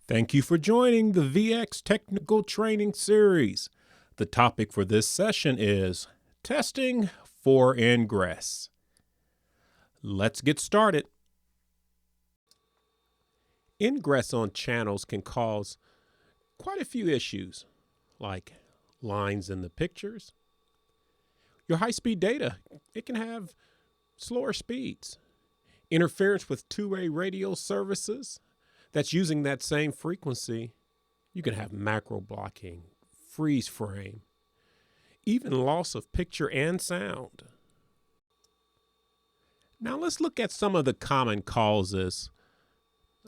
Thank you for joining the VeEX Technical Training Series. The topic for this session is testing for ingress. Let's get started. Ingress on channels can cause quite a few issues, like lines in the pictures. Your high-speed data, it can have slower speeds. Interference with two-way radio services that's using that same frequency. You can have macro blocking, freeze frame, even loss of picture and sound. Now let's look at some of the common causes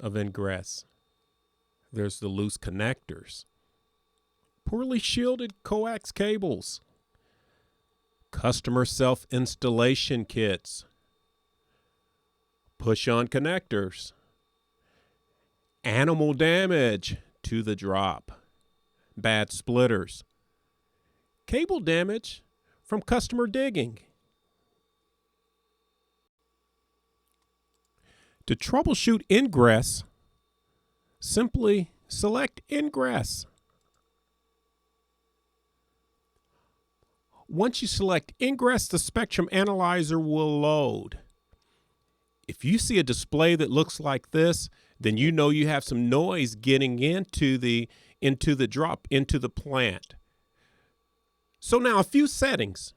of ingress. There's the loose connectors, poorly shielded coax cables, customer self-installation kits, push-on connectors, animal damage to the drop, bad splitters, cable damage from customer digging. To troubleshoot ingress, simply select ingress. Once you select ingress, the spectrum analyzer will load. If you see a display that looks like this, then you know you have some noise getting into the drop, into the plant. So now a few settings.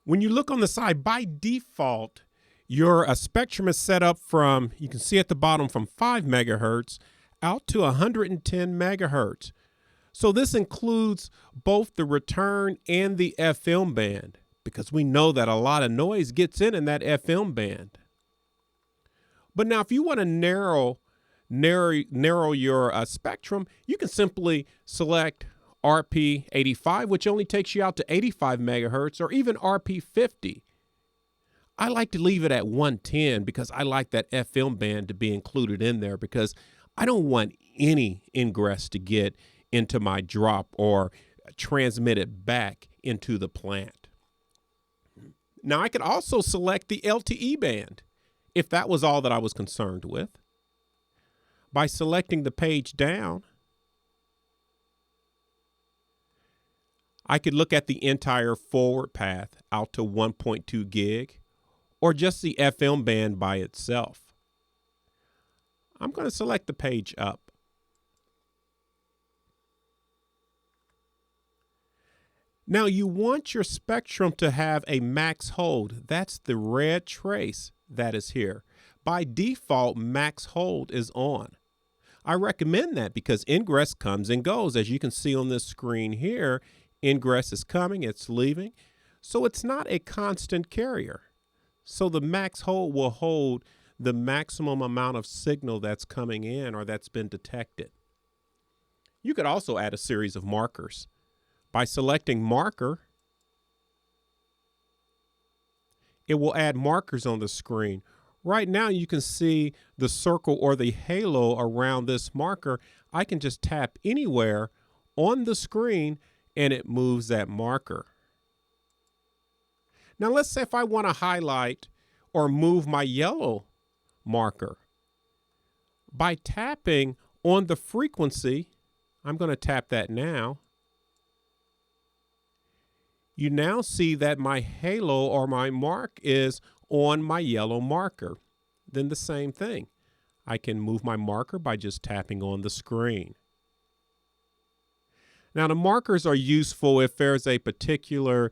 When you look on the side, by default, your spectrum is set up from, you can see at the bottom, from 5 megahertz out to 110 megahertz. So this includes both the return and the FM band, because we know that a lot of noise gets in that FM band. But now if you want to narrow your spectrum, you can simply select RP85, which only takes you out to 85 megahertz, or even RP50. I like to leave it at 110 because I like that FM band to be included in there, because I don't want any ingress to get into my drop or transmit it back into the plant. Now I could also select the LTE band if that was all that I was concerned with. By selecting the page down, I could look at the entire forward path out to 1.2 gig, or just the FM band by itself. I'm going to select the page up. Now you want your spectrum to have a max hold. That's the red trace that is here. By default, max hold is on. I recommend that because ingress comes and goes. As you can see on this screen here, ingress is coming, it's leaving. So it's not a constant carrier. So the max hold will hold the maximum amount of signal that's coming in or that's been detected. You could also add a series of markers. By selecting marker, it will add markers on the screen. Right now you can see the circle or the halo around this marker. I can just tap anywhere on the screen and it moves that marker. Now let's say if I want to highlight or move my yellow marker. By tapping on the frequency, I'm going to tap that now. You now see that my halo or my mark is on my yellow marker. Then the same thing. I can move my marker by just tapping on the screen. Now the markers are useful if there's a particular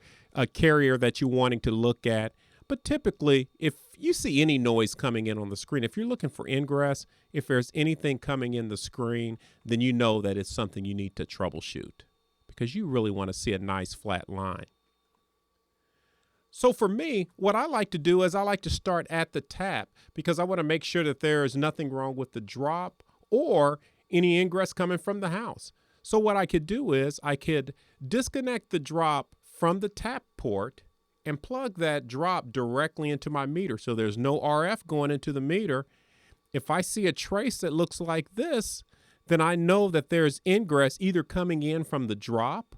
carrier that you're wanting to look at. But typically, if you see any noise coming in on the screen, if you're looking for ingress, if there's anything coming in the screen, then you know that it's something you need to troubleshoot, because you really want to see a nice flat line. So for me, what I like to do is I like to start at the tap, because I want to make sure that there is nothing wrong with the drop or any ingress coming from the house. So what I could do is I could disconnect the drop from the tap port and plug that drop directly into my meter, so there's no RF going into the meter. If I see a trace that looks like this, then I know that there's ingress either coming in from the drop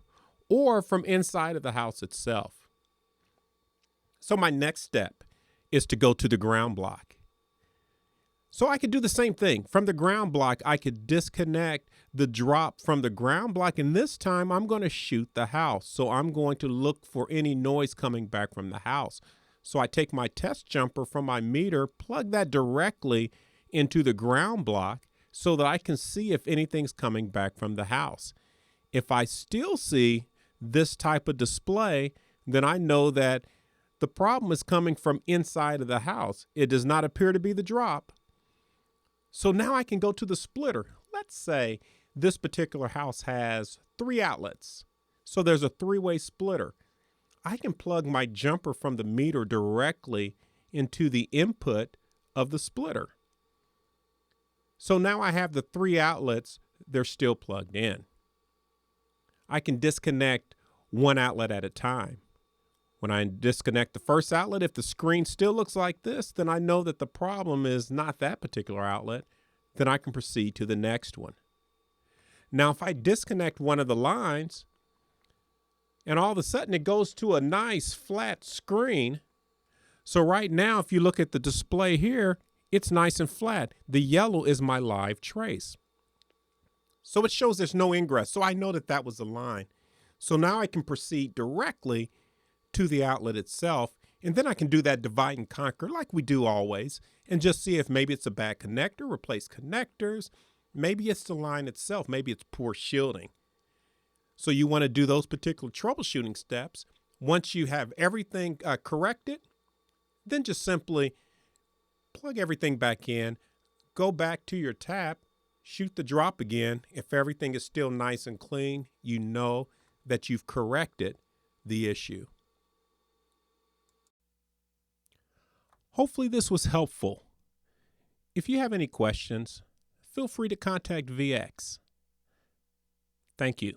or from inside of the house itself. So my next step is to go to the ground block. So I could do the same thing. From the ground block, I could disconnect the drop from the ground block, and this time I'm going to shoot the house. So I'm going to look for any noise coming back from the house. So I take my test jumper from my meter, plug that directly into the ground block so that I can see if anything's coming back from the house. If I still see this type of display, then I know that the problem is coming from inside of the house. It does not appear to be the drop. So now I can go to the splitter. Let's say this particular house has 3 outlets. So there's a 3-way splitter. I can plug my jumper from the meter directly into the input of the splitter. So now I have the 3 outlets, they're still plugged in. I can disconnect 1 outlet at a time. When I disconnect the first outlet, if the screen still looks like this, then I know that the problem is not that particular outlet. Then I can proceed to the next one. Now, if I disconnect one of the lines, and all of a sudden it goes to a nice flat screen. So right now, if you look at the display here, it's nice and flat. The yellow is my live trace. So it shows there's no ingress. So I know that that was the line. So now I can proceed directly to the outlet itself, and then I can do that divide and conquer like we do always, and just see if maybe it's a bad connector, replace connectors, maybe it's the line itself, maybe it's poor shielding. So you want to do those particular troubleshooting steps. Once you have everything corrected, then just simply plug everything back in, go back to your tap, shoot the drop again. If everything is still nice and clean, you know that you've corrected the issue. Hopefully this was helpful. If you have any questions, feel free to contact VeEX. Thank you.